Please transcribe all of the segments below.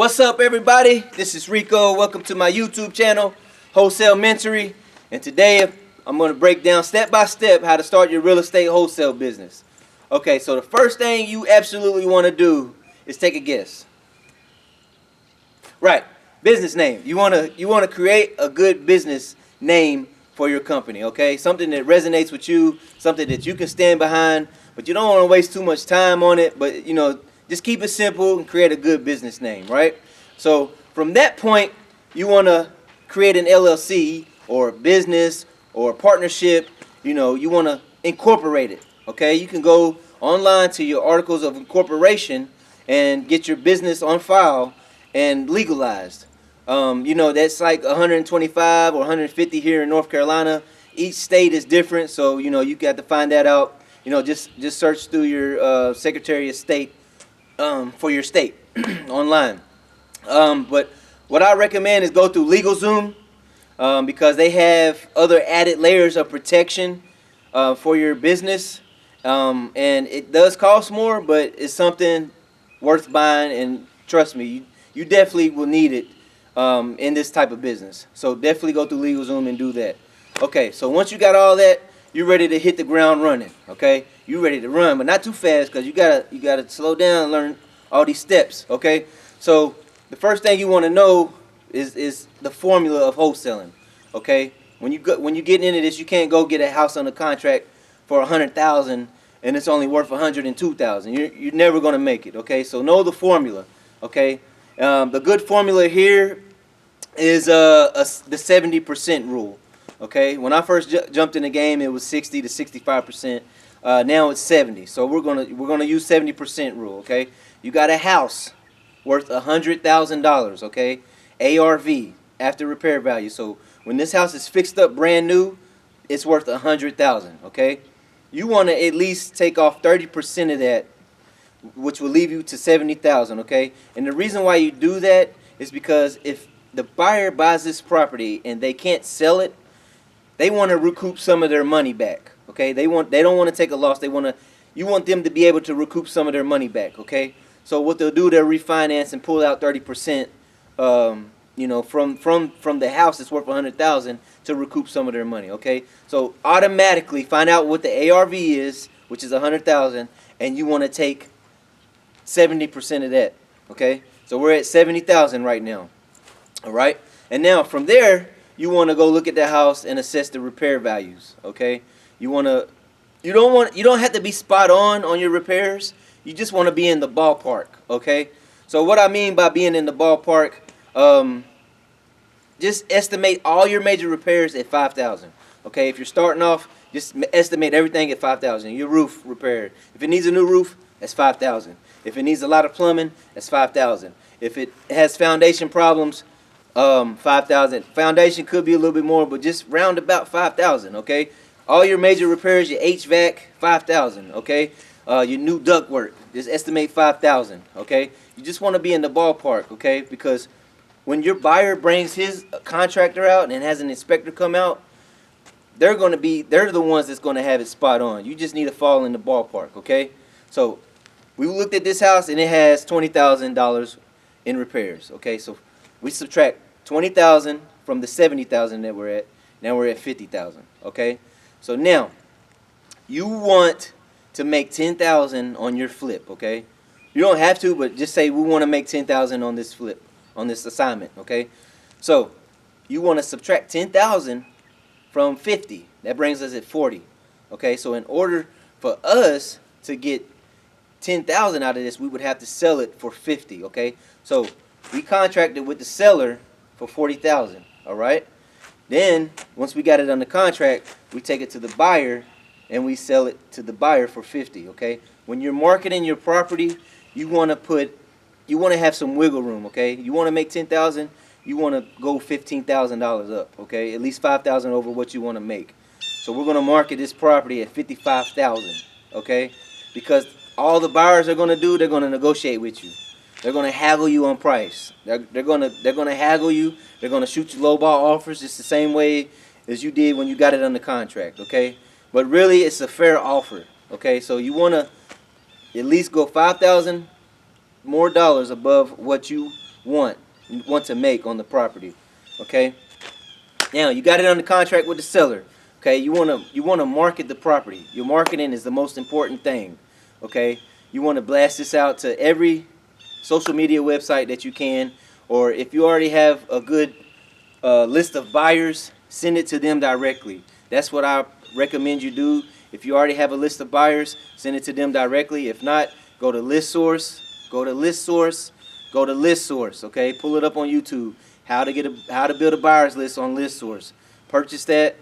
What's up, everybody? This is Rico. Welcome to my YouTube channel, Wholesale Mentory. And today I'm going to break down step by step how to start your real estate wholesale business. Okay, so the first thing you absolutely want to do is take a guess. Right, business name. You want to create a good business name for your company. Okay, something that resonates with you, something that you can stand behind, but you don't want to waste too much time on it. But just keep it simple and create a good business name, right? So from that point, you want to create an LLC or a business or a partnership. You want to incorporate it, okay? You can go online to your articles of incorporation and get your business on file and legalized. That's like 125 or 150 here in North Carolina. Each state is different, so you got to find that out. Just search through your Secretary of State for your state online. But what I recommend is go through LegalZoom because they have other added layers of protection for your business. And it does cost more, but it's something worth buying, and trust me, you definitely will need it in this type of business. So definitely go through LegalZoom and do that. Okay, so once you got all that, you're ready to hit the ground running. Okay, you're ready to run, but not too fast, because you gotta slow down and learn all these steps. Okay, so the first thing you want to know is the formula of wholesaling. Okay, when you get into this, you can't go get a house under contract for $100,000 and it's only worth $102,000. You're never gonna make it. Okay, so know the formula. Okay, the good formula here is the 70% rule. Okay, when I first jumped in the game, it was 60 to 65%. Now it's 70. So we're gonna use 70% rule. Okay, you got a house worth $100,000. Okay, ARV, after repair value. So when this house is fixed up brand new, it's worth $100,000. Okay, you want to at least take off 30% of that, which will leave you to $70,000. Okay, and the reason why you do that is because if the buyer buys this property and they can't sell it, they want to recoup some of their money back. Okay, they don't want to take a loss. You want them to be able to recoup some of their money back. Okay, so what they'll do, they'll refinance and pull out 30%. From the house that's worth $100,000 to recoup some of their money. Okay, so automatically find out what the ARV is, which is $100,000, and you want to take 70% of that. Okay, so we're at 70,000 right now. All right, and now from there, you want to go look at the house and assess the repair values. Okay, you don't have to be spot on your repairs. You just want to be in the ballpark. Okay, so what I mean by being in the ballpark, just estimate all your major repairs at $5,000. Okay, if you're starting off, just estimate everything at $5,000. Your roof repaired. If it needs a new roof, that's $5,000. If it needs a lot of plumbing, that's $5,000. If it has foundation problems, $5,000. Foundation could be a little bit more, but just round about $5,000. Okay, all your major repairs, your HVAC, $5,000. Okay, your new duct work, just estimate $5,000. Okay, you just want to be in the ballpark. Okay, because when your buyer brings his contractor out and has an inspector come out, they're the ones that's going to have it spot on. You just need to fall in the ballpark. Okay, so we looked at this house and it has $20,000 in repairs. Okay, so we subtract $20,000 from the $70,000 that we're at. Now we're at $50,000. Okay, so now you want to make $10,000 on your flip. Okay, you don't have to, but just say we want to make $10,000 on this flip, on this assignment. Okay, so you want to subtract $10,000 from 50. That brings us at 40. Okay, so in order for us to get $10,000 out of this, we would have to sell it for 50. Okay, so we contracted with the seller for $40,000. All right, then once we got it under contract, we take it to the buyer and we sell it to the buyer for 50. Okay, when you're marketing your property, you want to have some wiggle room. Okay, you want to make $10,000, you want to go $15,000 up. Okay, at least $5,000 over what you want to make. So we're going to market this property at $55,000. Okay, because all the buyers are going to do, they're going to negotiate with you. They're going to haggle you on price. They're going to haggle you. They're going to shoot you lowball offers just the same way as you did when you got it under contract. Okay, but really it's a fair offer. Okay, so you want to at least go $5,000 more above what you want to make on the property. Okay. Now you got it under contract with the seller. Okay, you wanna market the property. Your marketing is the most important thing. Okay, you want to blast this out to every social media website that you can, or if you already have a good list of buyers, send it to them directly. That's what I recommend you do. If you already have a list of buyers, send it to them directly. If not, go to ListSource. Go to ListSource. Go to ListSource. Okay, pull it up on YouTube. How to build a buyers list on ListSource. Purchase that,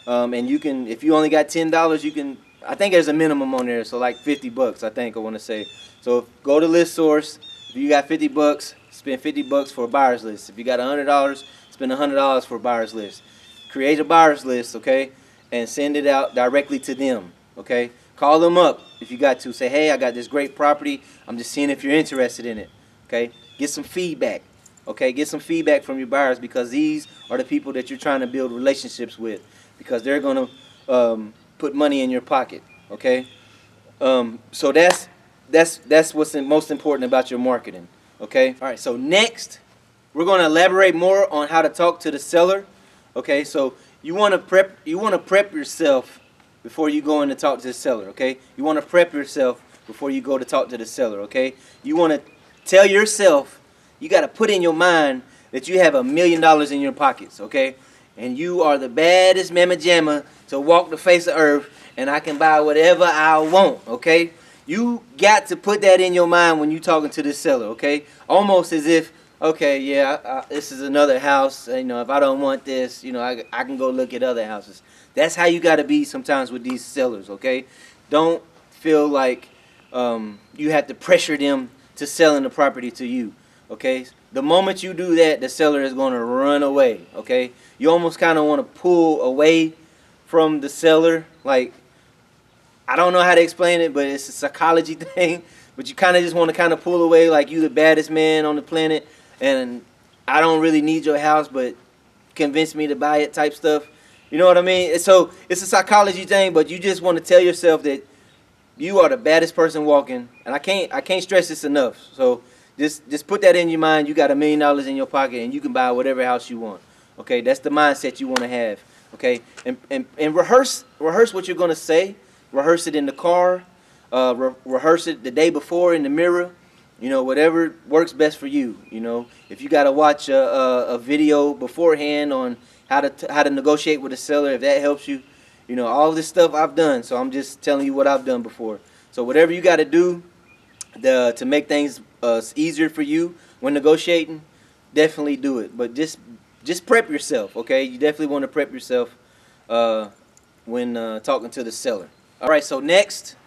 and you can. If you only got $10, you can. I think there's a minimum on there, so like $50. I think I want to say. So go to ListSource. If you got $50, spend $50 for a buyers list. If you got $100, spend $100 for a buyers list. Create a buyers list, okay, and send it out directly to them, okay. Call them up if you got to. Say, hey, I got this great property. I'm just seeing if you're interested in it, okay. Get some feedback, okay. Get some feedback from your buyers, because these are the people that you're trying to build relationships with, because they're gonna put money in your pocket, okay. So that's what's most important about your marketing, okay. All right. So next, we're going to elaborate more on how to talk to the seller. Okay, so you want to prep yourself before you go in to talk to the seller. Okay, you want to prep yourself before you go to talk to the seller. Okay, you want to tell yourself, you got to put in your mind that you have $1 million in your pockets. Okay, and you are the baddest mamma jamma to walk the face of earth, and I can buy whatever I want. Okay, you got to put that in your mind when you're talking to this seller. Okay, almost as if, okay, yeah, this is another house. You know, if I don't want this, you know, I can go look at other houses. That's how you got to be sometimes with these sellers, okay? Don't feel like you have to pressure them to selling the property to you, okay? The moment you do that, the seller is going to run away, okay? You almost kind of want to pull away from the seller. Like, I don't know how to explain it, but it's a psychology thing. But you kind of just want to kind of pull away like you the baddest man on the planet, and I don't really need your house, but convince me to buy it type stuff. You know what I mean? So it's a psychology thing, but you just want to tell yourself that you are the baddest person walking, and I can't stress this enough. So just put that in your mind. You got $1 million in your pocket, and you can buy whatever house you want. Okay, that's the mindset you want to have. Okay, and rehearse what you're gonna say. Rehearse it in the car. Rehearse it the day before in the mirror. You know, whatever works best for you. You know, if you got to watch a video beforehand on how to negotiate with a seller, if that helps you, you know, all this stuff I've done. So I'm just telling you what I've done before. So whatever you got to do to make things easier for you when negotiating, definitely do it. But just prep yourself, okay? You definitely want to prep yourself when talking to the seller. All right. So next,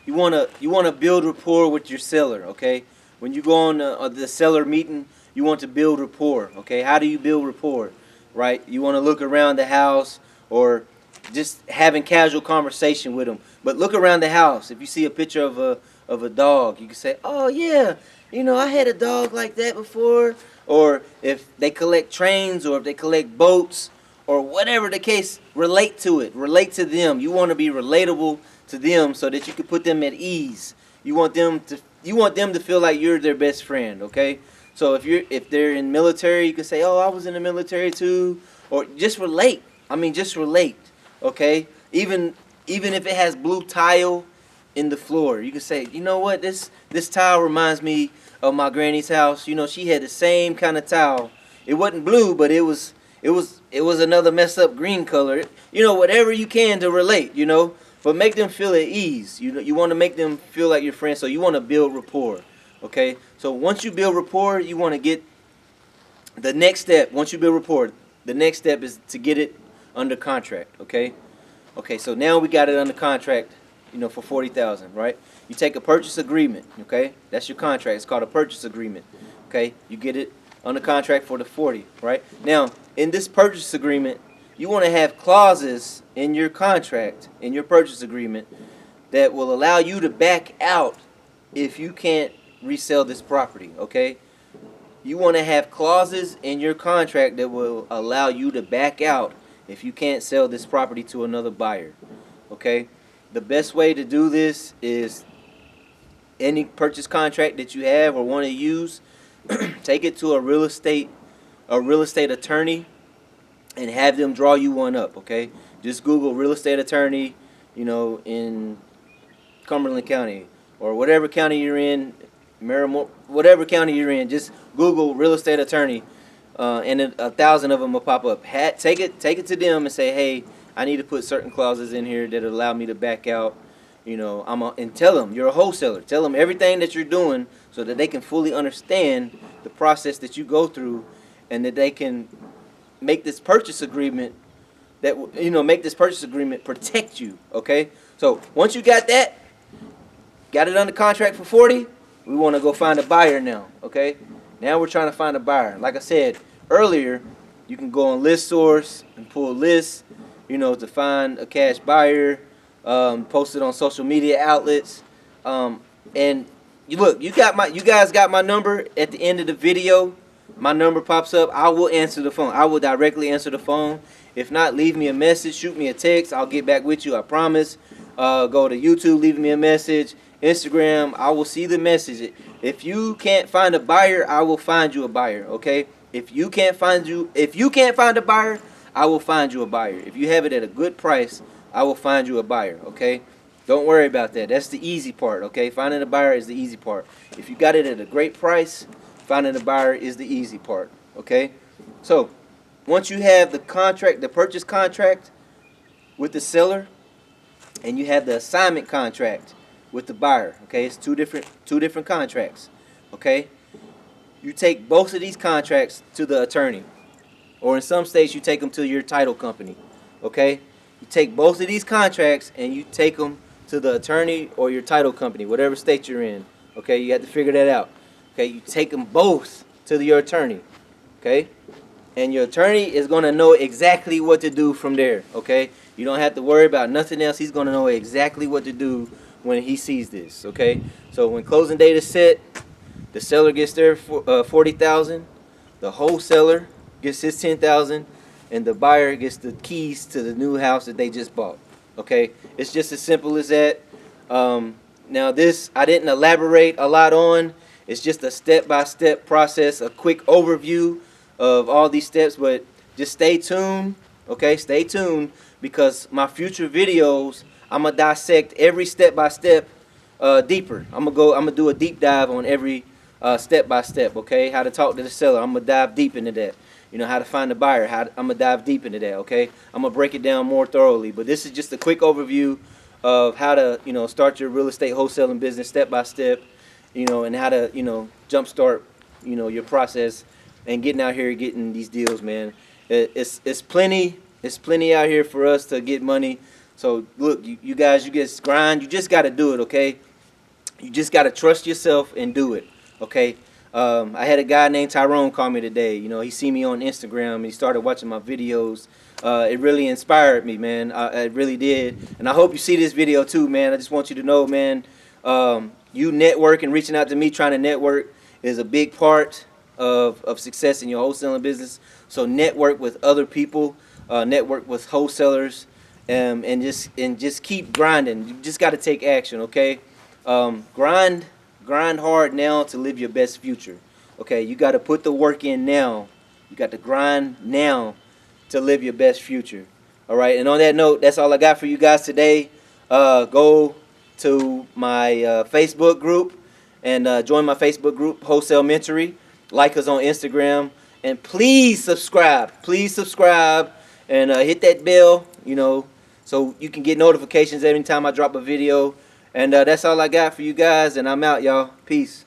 you wanna build rapport with your seller, okay? When you go on the seller meeting, you want to build rapport, okay? How do you build rapport, right? You want to look around the house, or just having casual conversation with them. But look around the house. If you see a picture of a dog, you can say, "Oh yeah, you know, I had a dog like that before." Or if they collect trains, or if they collect boats, or whatever the case, relate to it. Relate to them. You want to be relatable to them so that you can put them at ease. You want them to feel like you're their best friend, okay? So if they're in military, you can say, "Oh, I was in the military too," or just relate. I mean, just relate, okay? Even if it has blue tile in the floor, you can say, "You know what? This tile reminds me of my granny's house. You know, she had the same kind of tile. It wasn't blue, but it was another messed up green color." You know, whatever you can to relate, you know. But make them feel at ease. You want to make them feel like your friends. So you want to build rapport, okay? So once you build rapport, you want to get the next step. Once you build rapport, the next step is to get it under contract, okay? Okay, so now we got it under contract, you know, for $40,000, right? You take a purchase agreement, okay? That's your contract. It's called a purchase agreement, okay? You get it under contract for the 40, right? Now, in this purchase agreement, you want to have clauses in your contract, in your purchase agreement, that will allow you to back out if you can't resell this property, okay? You want to have clauses in your contract that will allow you to back out if you can't sell this property to another buyer, okay? The best way to do this is any purchase contract that you have or want to use, take it to a real estate attorney and have them draw you one up, okay? Just Google real estate attorney, in Cumberland County or whatever county you're in, whatever county you're in. Just Google real estate attorney, and 1,000 of them will pop up. Take it to them and say, hey, I need to put certain clauses in here that allow me to back out. And tell them you're a wholesaler. Tell them everything that you're doing so that they can fully understand the process that you go through, and that they can make this purchase agreement protect you. Okay. So once you got it under contract for 40, we want to go find a buyer now. Okay. Now we're trying to find a buyer. Like I said earlier, you can go on list source and pull lists, to find a cash buyer, post it on social media outlets, and you guys got my number at the end of the video. My number pops up. I will answer the phone. I will directly answer the phone. If not, leave me a message, shoot me a text. I'll get back with you, I promise. Go to YouTube, leave me a message. Instagram, I will see the message. If you can't find a buyer, I will find you a buyer, okay? If you can't find a buyer, I will find you a buyer. If you have it at a good price, I will find you a buyer, okay? Don't worry about that. That's the easy part, okay? Finding a buyer is the easy part. If you got it at a great price, finding a buyer is the easy part, okay? So, once you have the purchase contract with the seller, and you have the assignment contract with the buyer, okay? It's two different contracts, okay? You take both of these contracts to the attorney, or in some states you take them to your title company, okay? You take both of these contracts and you take them to the attorney or your title company, whatever state you're in, okay? You have to figure that out, okay? You take them both to your attorney, okay? And your attorney is going to know exactly what to do from there, okay? You don't have to worry about nothing else. He's going to know exactly what to do when he sees this, okay? So when closing date is set, the seller gets their $40,000, the wholesaler gets his $10,000, and the buyer gets the keys to the new house that they just bought, okay? It's just as simple as that. Now this, I didn't elaborate a lot on. It's just a step-by-step process, a quick overview of all these steps, but just stay tuned, okay? Stay tuned, because my future videos, I'm gonna dissect every step-by-step deeper. I'm gonna do a deep dive on every step-by-step, okay? How to talk to the seller, I'm gonna dive deep into that. How to find a buyer, I'm gonna dive deep into that, okay? I'm gonna break it down more thoroughly, but this is just a quick overview of how to, start your real estate wholesaling business step-by-step, and how to, jumpstart, your process and getting out here getting these deals, man. It's plenty out here for us to get money. So look, you guys, you just grind. You just got to do it, okay? You just got to trust yourself and do it, okay? I had a guy named Tyrone call me today. He see me on Instagram and he started watching my videos. It really inspired me, man. It really did. And I hope you see this video too, man. I just want you to know, man, you networking, reaching out to me, trying to network is a big part of success in your wholesaling business. So network with other people, network with wholesalers, and just keep grinding. You just got to take action, okay? Grind hard now to live your best future. Okay, you got to put the work in now. You got to grind now to live your best future. All right, and on that note, that's all I got for you guys today. Go to my Facebook group and join my Facebook group, Wholesale Mentoring. Like us on Instagram, and please subscribe. Please subscribe and hit that bell, so you can get notifications every time I drop a video. And that's all I got for you guys, and I'm out, y'all. Peace.